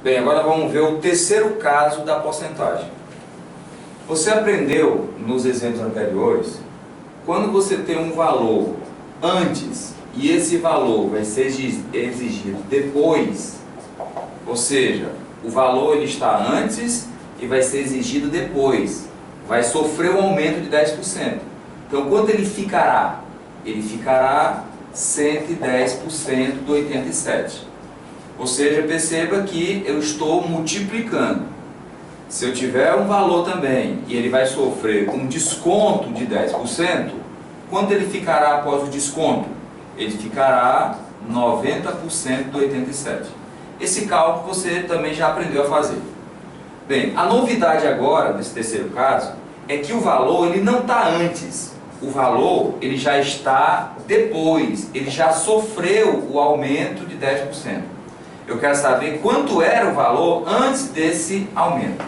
Bem, agora vamos ver o terceiro caso da porcentagem. Você aprendeu nos exemplos anteriores, quando você tem um valor antes e esse valor vai ser exigido depois, ou seja, o valor ele está antes e vai ser exigido depois, vai sofrer um aumento de 10%. Então, quanto ele ficará? Ele ficará 110% do 87. Ou seja, perceba que eu estou multiplicando. Se eu tiver um valor também e ele vai sofrer um desconto de 10%, quanto ele ficará após o desconto? Ele ficará 90% do 87. Esse cálculo você também já aprendeu a fazer. Bem, a novidade agora, nesse terceiro caso, é que o valor ele não está antes. O valor ele já está depois, ele já sofreu o aumento de 10%. Eu quero saber quanto era o valor antes desse aumento.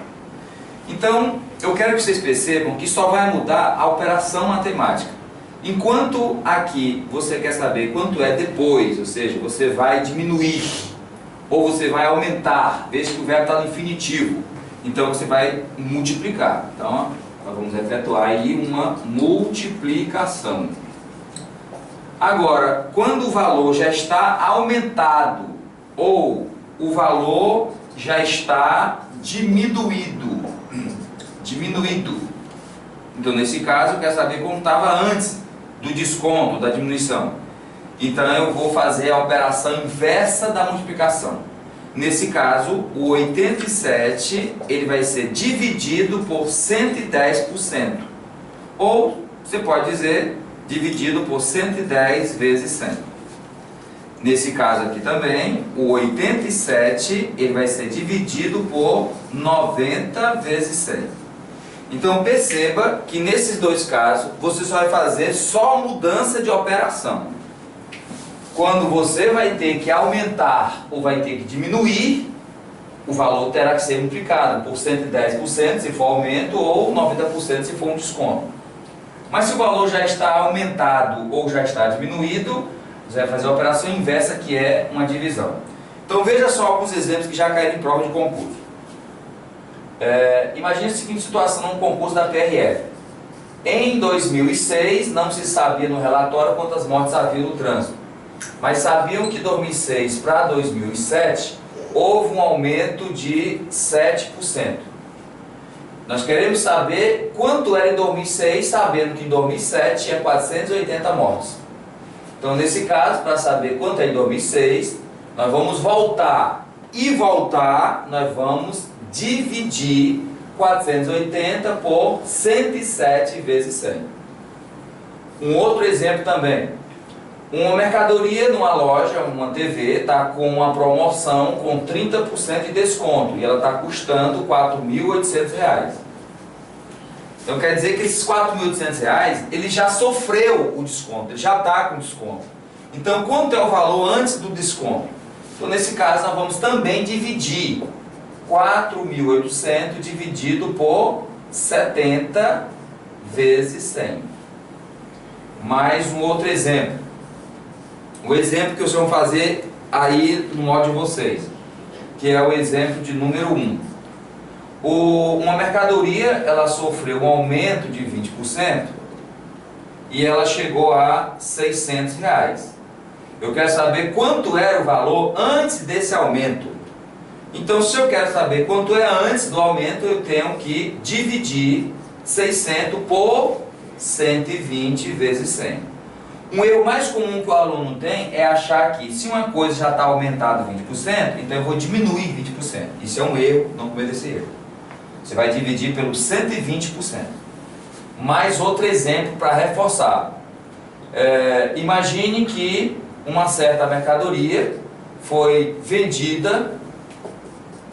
Então, eu quero que vocês percebam que só vai mudar a operação matemática. Enquanto aqui você quer saber quanto é depois, ou seja, você vai diminuir ou você vai aumentar, veja que o verbo está no infinitivo. Então, você vai multiplicar. Então, nós vamos efetuar aí uma multiplicação. Agora, quando o valor já está aumentado ou o valor já está diminuído. Então, nesse caso, eu quero saber como estava antes do desconto, da diminuição. Então, eu vou fazer a operação inversa da multiplicação. Nesse caso, o 87 ele vai ser dividido por 110%. Ou, você pode dizer, dividido por 110 vezes 100. Nesse caso aqui também, o 87 ele vai ser dividido por 90 vezes 100. Então perceba que nesses dois casos, você só vai fazer só mudança de operação. Quando você vai ter que aumentar ou vai ter que diminuir, o valor terá que ser multiplicado por 110% se for aumento ou 90% se for um desconto. Mas se o valor já está aumentado ou já está diminuído, você vai fazer a operação inversa, que é uma divisão. Então veja só alguns exemplos que já caíram em prova de concurso. Imagine a seguinte situação num concurso da PRF. Em 2006 não se sabia no relatório quantas mortes havia no trânsito, mas sabiam que de 2006 para 2007 houve um aumento de 7%. Nós queremos saber quanto era em 2006, sabendo que em 2007 tinha 480 mortes. Então, nesse caso, para saber quanto é em 2006, nós vamos voltar. E voltar, nós vamos dividir 480 por 107 vezes 100. Um outro exemplo também. Uma mercadoria numa loja, uma TV, está com uma promoção com 30% de desconto. E ela está custando R$ 4.800. Então quer dizer que esses R$ 4.800, ele já sofreu o desconto, ele já está com desconto. Então quanto é o valor antes do desconto? Então nesse caso nós vamos também dividir 4.800 dividido por 70 vezes 100. Mais um outro exemplo. O exemplo que vocês vão fazer aí no modo de vocês, que é o exemplo de número 1. Uma mercadoria, ela sofreu um aumento de 20% e ela chegou a R$ 600. Eu quero saber quanto era o valor antes desse aumento. Então, se eu quero saber quanto é antes do aumento, eu tenho que dividir 600 por 120 vezes 100. Um erro mais comum que o aluno tem é achar que se uma coisa já está aumentada 20%, então eu vou diminuir 20%. Isso é um erro, não cometa esse erro. Você vai dividir pelo 120%. Mais outro exemplo para reforçar. Imagine que uma certa mercadoria foi vendida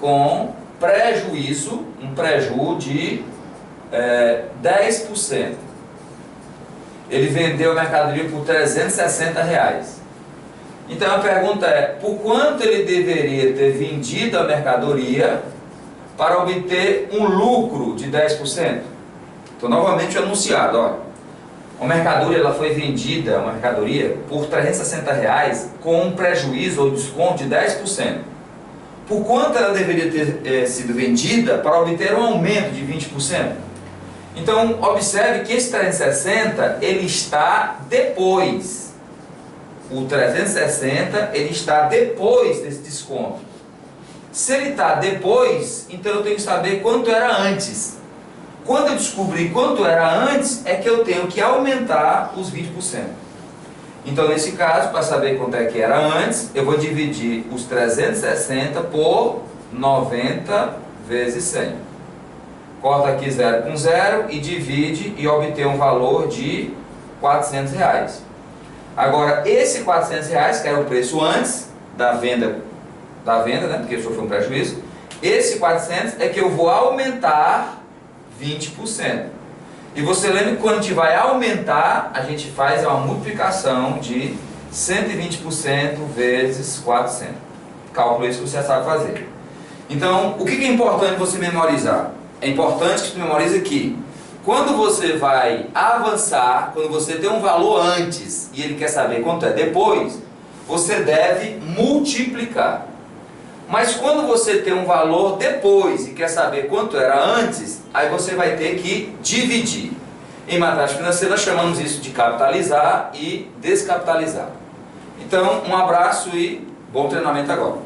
com prejuízo, um prejuízo de 10%. Ele vendeu a mercadoria por R$ 360. Então a pergunta é, por quanto ele deveria ter vendido a mercadoria para obter um lucro de 10%? Então novamente o enunciado, olha. Uma mercadoria ela foi vendida, uma mercadoria, por R$ 360 com um prejuízo ou desconto de 10%. por quanto ela deveria ter sido vendida para obter um aumento de 20%. Então, observe que esse 360, ele está depois. O 360, ele está depois desse desconto. Se ele está depois, então eu tenho que saber quanto era antes. Quando eu descobrir quanto era antes, é que eu tenho que aumentar os 20%. Então, nesse caso, para saber quanto é que era antes, eu vou dividir os 360 por 90 vezes 100. Corta aqui 0 com 0 e divide e obtém um valor de R$400. Agora, esse R$400, que era o preço antes da venda, né, porque isso foi um prejuízo, esse 400 é que eu vou aumentar 20%. E você lembra que quando a gente vai aumentar, a gente faz uma multiplicação de 120% vezes 400. Cálculo isso que você sabe fazer. Então, o que é importante você memorizar? É importante que você memorize aqui. Quando você vai avançar, quando você tem um valor antes e ele quer saber quanto é depois, você deve multiplicar. Mas quando você tem um valor depois e quer saber quanto era antes, aí você vai ter que dividir. Em matemática financeira nós chamamos isso de capitalizar e descapitalizar. Então, um abraço e bom treinamento agora.